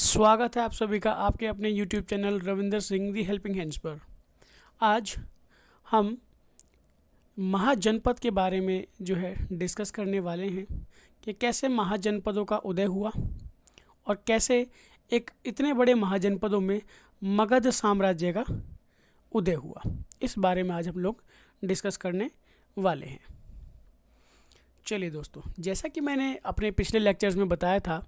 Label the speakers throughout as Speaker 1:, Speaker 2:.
Speaker 1: स्वागत है आप सभी का आपके अपने YouTube चैनल रविंदर सिंह दी हेल्पिंग हैंड्स पर। आज हम महाजनपद के बारे में जो है डिस्कस करने वाले हैं कि कैसे महाजनपदों का उदय हुआ और कैसे एक इतने बड़े महाजनपदों में मगध साम्राज्य का उदय हुआ। इस बारे में आज हम लोग डिस्कस करने वाले हैं। चलिए दोस्तों, जैसा कि मैंने अपने पिछले लेक्चर्स में बताया था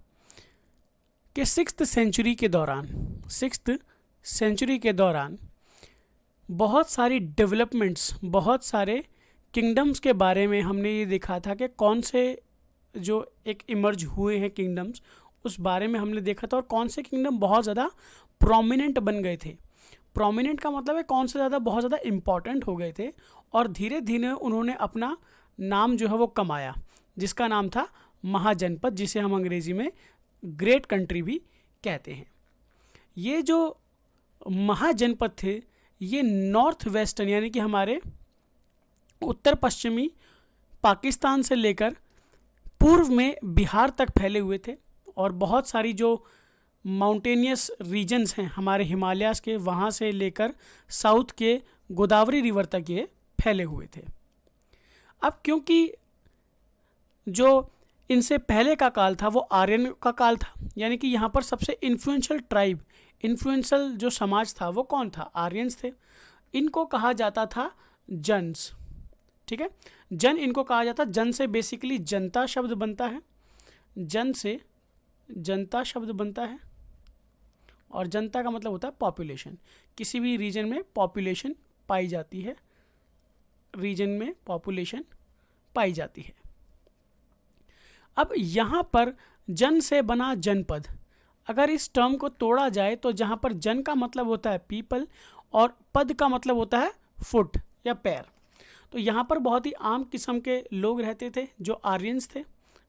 Speaker 1: कि सिक्स्थ सेंचुरी के दौरान बहुत सारी डेवलपमेंट्स, बहुत सारे किंगडम्स के बारे में हमने ये देखा था कि कौन से जो एक इमर्ज हुए हैं किंगडम्स, उस बारे में हमने देखा था और कौन से किंगडम बहुत ज़्यादा प्रोमिनेंट बन गए थे। प्रोमिनेंट का मतलब है कौन से ज़्यादा बहुत ज़्यादा इम्पॉर्टेंट हो गए थे और धीरे धीरे उन्होंने अपना नाम जो है वो कमाया, जिसका नाम था महाजनपद, जिसे हम अंग्रेज़ी में ग्रेट कंट्री भी कहते हैं। ये जो महाजनपद थे ये नॉर्थ वेस्टर्न यानी कि हमारे उत्तर पश्चिमी पाकिस्तान से लेकर पूर्व में बिहार तक फैले हुए थे और बहुत सारी जो माउंटेनियस रीजन्स हैं हमारे हिमालयाज़ के, वहाँ से लेकर साउथ के गोदावरी रिवर तक ये फैले हुए थे। अब क्योंकि जो इनसे पहले का काल था वो आर्यन का काल था, यानी कि यहाँ पर सबसे इन्फ्लुएंशियल जो समाज था वो कौन था? आर्यंस थे। इनको कहा जाता था जन्स। ठीक है, जन इनको कहा जाता, जन से बेसिकली जनता शब्द बनता है, जन से जनता शब्द बनता है और जनता का मतलब होता है पॉपुलेशन। किसी भी रीजन में पॉपुलेशन पाई जाती है, अब यहाँ पर जन से बना जनपद। अगर इस टर्म को तोड़ा जाए तो जहाँ पर जन का मतलब होता है पीपल और पद का मतलब होता है फुट या पैर, तो यहाँ पर बहुत ही आम किस्म के लोग रहते थे जो आर्यंस थे।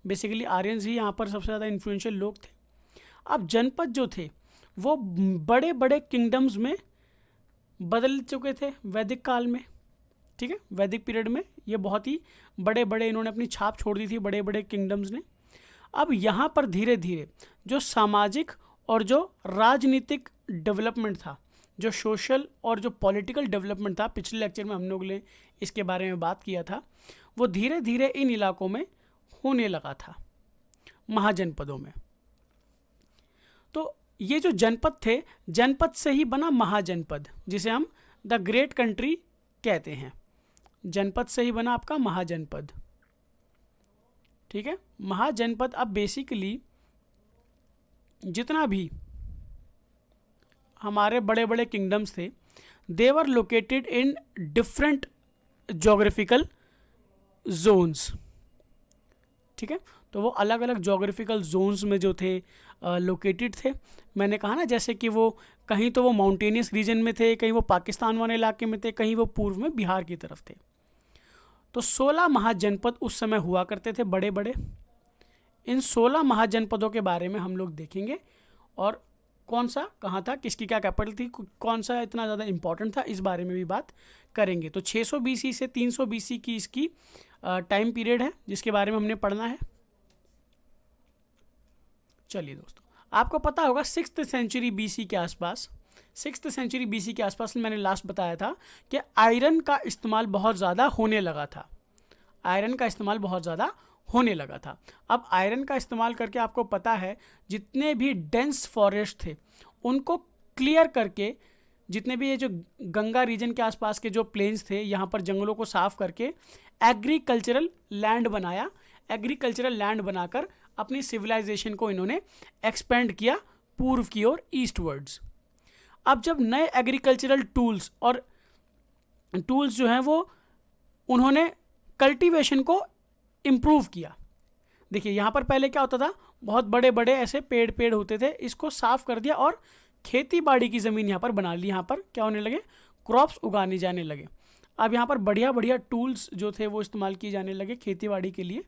Speaker 1: बेसिकली आर्यंस ही यहाँ पर सबसे ज़्यादा इन्फ्लुएंशियल लोग थे। अब जनपद जो थे वो बड़े बड़े किंगडम्स में बदल चुके थे वैदिक काल में। ठीक है, वैदिक पीरियड में ये बहुत ही बड़े बड़े इन्होंने अपनी छाप छोड़ दी थी बड़े बड़े किंगडम्स ने। अब यहाँ पर धीरे धीरे जो सामाजिक और जो राजनीतिक डेवलपमेंट था, जो सोशल और जो पॉलिटिकल डेवलपमेंट था, पिछले लेक्चर में हम लोग ने इसके बारे में बात किया था, वो धीरे धीरे इन इलाकों में होने लगा था महाजनपदों में। तो ये जो जनपद थे, जनपद से ही बना महाजनपद, जिसे हम द ग्रेट कंट्री कहते हैं। जनपद से ही बना आपका महाजनपद। ठीक है, महाजनपद अब बेसिकली जितना भी हमारे बड़े बड़े किंगडम्स थे, they were located in different geographical zones. ठीक है, तो वो अलग अलग जोग्राफिकल जोन्स में जो थे लोकेटेड थे। मैंने कहा ना, जैसे कि वो कहीं तो वो माउंटेनियस रीजन में थे, कहीं वो पाकिस्तान वाले इलाके में थे, कहीं वो पूर्व में बिहार की तरफ थे। तो 16 महाजनपद उस समय हुआ करते थे बड़े बड़े। इन 16 महाजनपदों के बारे में हम लोग देखेंगे और कौन सा कहाँ था, किसकी क्या कैपिटल थी, कौन सा इतना ज़्यादा इम्पॉर्टेंट था, इस बारे में भी बात करेंगे। तो 600 BC से 300 BC की इसकी टाइम पीरियड है जिसके बारे में हमने पढ़ना है। चलिए दोस्तों, आपको पता होगा 6th सेंचुरी BC के आसपास, 6th सेंचुरी BC के आसपास मैंने लास्ट बताया था कि आयरन का इस्तेमाल बहुत ज़्यादा होने लगा था। अब आयरन का इस्तेमाल करके आपको पता है जितने भी डेंस फॉरेस्ट थे उनको क्लियर करके, जितने भी ये जो गंगा रीजन के आसपास के जो प्लेन्स थे, यहाँ पर जंगलों को साफ करके एग्रीकल्चरल लैंड बनाया। एग्रीकल्चरल लैंड बनाकर अपनी सिविलाइजेशन को इन्होंने एक्सपेंड किया पूर्व की ओर, ईस्टवर्ड्स। अब जब नए एग्रीकल्चरल टूल्स जो हैं वो उन्होंने कल्टीवेशन को इम्प्रूव किया। देखिए यहाँ पर पहले क्या होता था, बहुत बड़े बड़े ऐसे पेड़ होते थे, इसको साफ कर दिया और खेती बाड़ी की ज़मीन यहाँ पर बना ली। यहाँ पर क्या होने लगे, क्रॉप्स उगाने जाने लगे। अब यहाँ पर बढ़िया बढ़िया टूल्स जो थे वो इस्तेमाल किए जाने लगे खेती बाड़ी के लिए,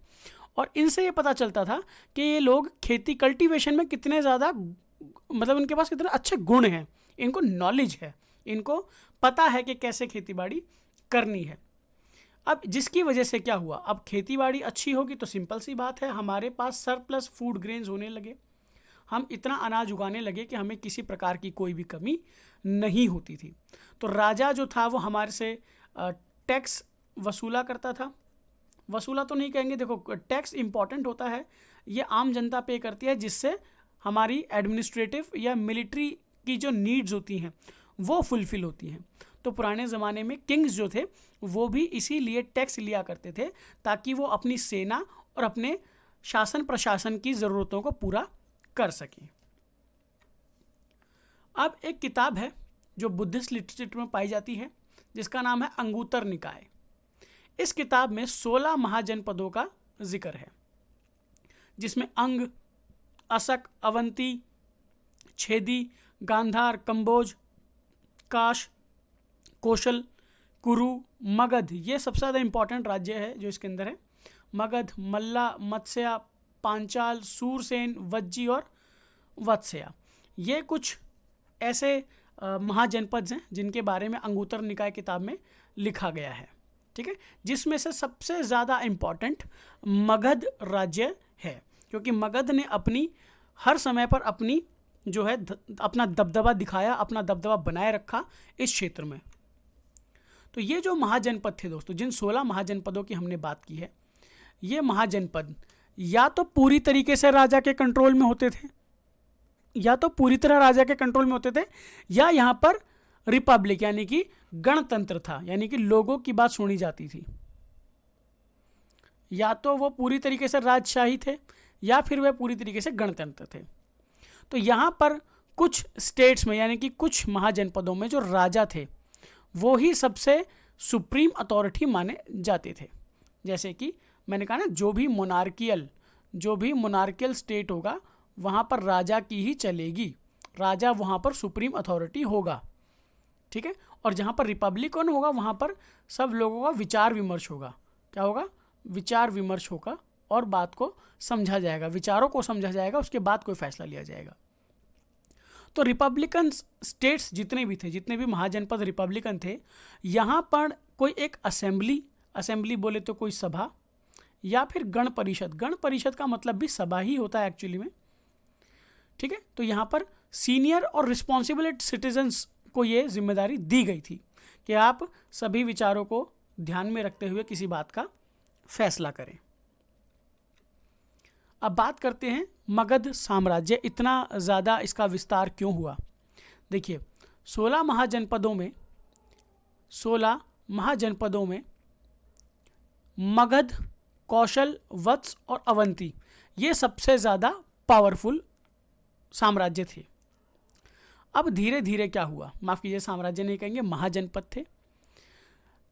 Speaker 1: और इनसे ये पता चलता था कि ये लोग खेती कल्टीवेशन में कितने ज़्यादा, मतलब उनके पास कितने अच्छे गुण हैं, इनको नॉलेज है, इनको पता है कि कैसे खेती बाड़ी करनी है। अब जिसकी वजह से क्या हुआ, अब खेती बाड़ी अच्छी होगी तो सिंपल सी बात है हमारे पास सरप्लस फूड ग्रेन्स होने लगे। हम इतना अनाज उगाने लगे कि हमें किसी प्रकार की कोई भी कमी नहीं होती थी। तो राजा जो था वो हमारे से टैक्स वसूला करता था। वसूला तो नहीं कहेंगे, देखो टैक्स इंपॉर्टेंट होता है, ये आम जनता पे करती है, जिससे हमारी एडमिनिस्ट्रेटिव या मिलिट्री की जो नीड्स होती हैं वो फुलफिल होती हैं। तो पुराने ज़माने में किंग्स जो थे वो भी इसीलिए टैक्स लिया करते थे, ताकि वो अपनी सेना और अपने शासन प्रशासन की ज़रूरतों को पूरा कर सकें। अब एक किताब है जो बुद्धिस्ट लिटरेचर में पाई जाती है, जिसका नाम है अंगुत्तर निकाय। इस किताब में 16 महाजनपदों का जिक्र है, जिसमें अंग, असक, अवंती, छेदी, गांधार, कंबोज, काश, कौशल, कुरु, मगध, ये सबसे ज़्यादा इंपॉर्टेंट राज्य है जो इसके अंदर है। मगध, मल्ला, मत्स्या, पांचाल, सूरसेन, वज्जी और वत्स्या, ये कुछ ऐसे महाजनपद हैं जिनके बारे में अंगुत्तर निकाय किताब में लिखा गया है। ठीक है, जिसमें से सबसे ज़्यादा इम्पॉर्टेंट मगध राज्य है, क्योंकि मगध ने अपनी हर समय पर अपनी जो है अपना दबदबा दिखाया, अपना दबदबा बनाए रखा इस क्षेत्र में। तो ये जो महाजनपद थे दोस्तों, जिन 16 महाजनपदों की हमने बात की है, ये महाजनपद या तो पूरी तरीके से राजा के कंट्रोल में होते थे, या तो पूरी तरह राजा के कंट्रोल में होते थे, या यहाँ पर रिपब्लिक यानी कि गणतंत्र था, यानी कि लोगों की बात सुनी जाती थी। या तो वो पूरी तरीके से राजशाही थे या फिर वे पूरी तरीके से गणतंत्र थे। तो यहाँ पर कुछ स्टेट्स में यानी कि कुछ महाजनपदों में जो राजा थे वो ही सबसे सुप्रीम अथॉरिटी माने जाते थे। जैसे कि मैंने कहा ना, जो भी मोनार्कियल स्टेट होगा वहाँ पर राजा की ही चलेगी, राजा वहाँ पर सुप्रीम अथॉरिटी होगा। ठीक है, और जहाँ पर रिपब्लिकन होगा वहाँ पर सब लोगों का विचार विमर्श होगा। क्या होगा? विचार विमर्श होगा और बात को समझा जाएगा, विचारों को समझा जाएगा, उसके बाद कोई फैसला लिया जाएगा। तो रिपब्लिकन स्टेट्स जितने भी महाजनपद रिपब्लिकन थे, यहाँ पर कोई एक असेंबली बोले तो कोई सभा, या फिर गण परिषद का मतलब भी सभा ही होता है एक्चुअली में। ठीक है, तो यहाँ पर सीनियर और रिस्पॉन्सिबल सिटीजन्स को ये जिम्मेदारी दी गई थी कि आप सभी विचारों को ध्यान में रखते हुए किसी बात का फैसला करें। अब बात करते हैं मगध साम्राज्य इतना ज़्यादा इसका विस्तार क्यों हुआ। देखिए, 16 महाजनपदों में मगध, कौशल, वत्स और अवंती ये सबसे ज़्यादा पावरफुल साम्राज्य थे। अब धीरे धीरे क्या हुआ, माफ़ कीजिए साम्राज्य नहीं कहेंगे, महाजनपद थे।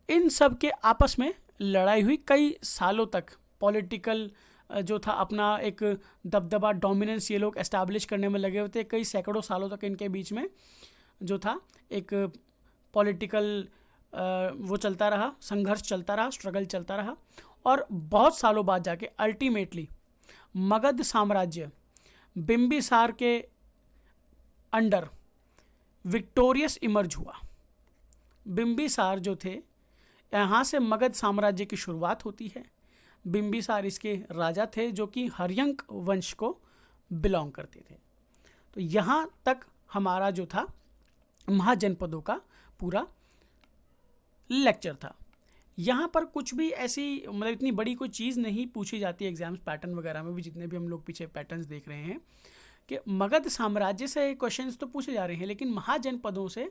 Speaker 1: इन सब के आपस में लड़ाई हुई कई सालों तक। पॉलिटिकल जो था अपना एक दबदबा, डोमिनेंस ये लोग एस्टैब्लिश करने में लगे हुए थे। कई सैकड़ों सालों तक इनके बीच में जो था एक पॉलिटिकल वो चलता रहा, संघर्ष चलता रहा, स्ट्रगल चलता रहा। और बहुत सालों बाद जाके अल्टीमेटली मगध साम्राज्य बिंबिसार के अंडर विक्टोरियस इमर्ज हुआ। बिंबिसार जो थे, यहाँ से मगध साम्राज्य की शुरुआत होती है। बिंबिसार इसके राजा थे जो कि हर्यंक वंश को बिलोंग करते थे। तो यहाँ तक हमारा जो था महाजनपदों का पूरा लेक्चर था। यहाँ पर कुछ भी ऐसी मतलब इतनी बड़ी कोई चीज़ नहीं पूछी जाती एग्जाम्स पैटर्न वगैरह में भी, जितने भी हम लोग पीछे पैटर्न्स देख रहे हैं कि मगध साम्राज्य से क्वेश्चंस तो पूछे जा रहे हैं, लेकिन महाजनपदों से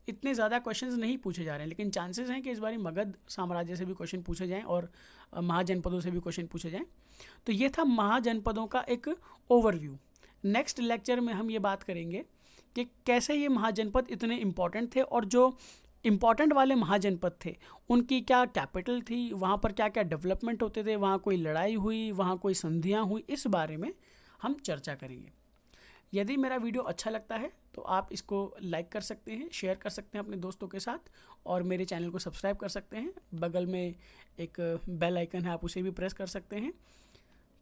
Speaker 1: इतने ज़्यादा क्वेश्चंस नहीं पूछे जा रहे हैं। लेकिन चांसेस हैं कि इस बार मगध साम्राज्य से भी क्वेश्चन पूछे जाएं और महाजनपदों से भी क्वेश्चन पूछे जाएं। तो ये था महाजनपदों का एक ओवरव्यू। नेक्स्ट लेक्चर में हम ये बात करेंगे कि कैसे ये महाजनपद इतने इम्पॉर्टेंट थे और जो इम्पॉर्टेंट वाले महाजनपद थे उनकी क्या कैपिटल थी, वहाँ पर क्या क्या डेवलपमेंट होते थे, वहाँ कोई लड़ाई हुई, वहाँ कोई संधियाँ हुई, इस बारे में हम चर्चा करेंगे। यदि मेरा वीडियो अच्छा लगता है तो आप इसको लाइक कर सकते हैं, शेयर कर सकते हैं अपने दोस्तों के साथ, और मेरे चैनल को सब्सक्राइब कर सकते हैं। बगल में एक बेल आइकन है, आप उसे भी प्रेस कर सकते हैं।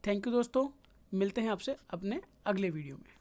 Speaker 1: थैंक यू दोस्तों, मिलते हैं आपसे अपने अगले वीडियो में।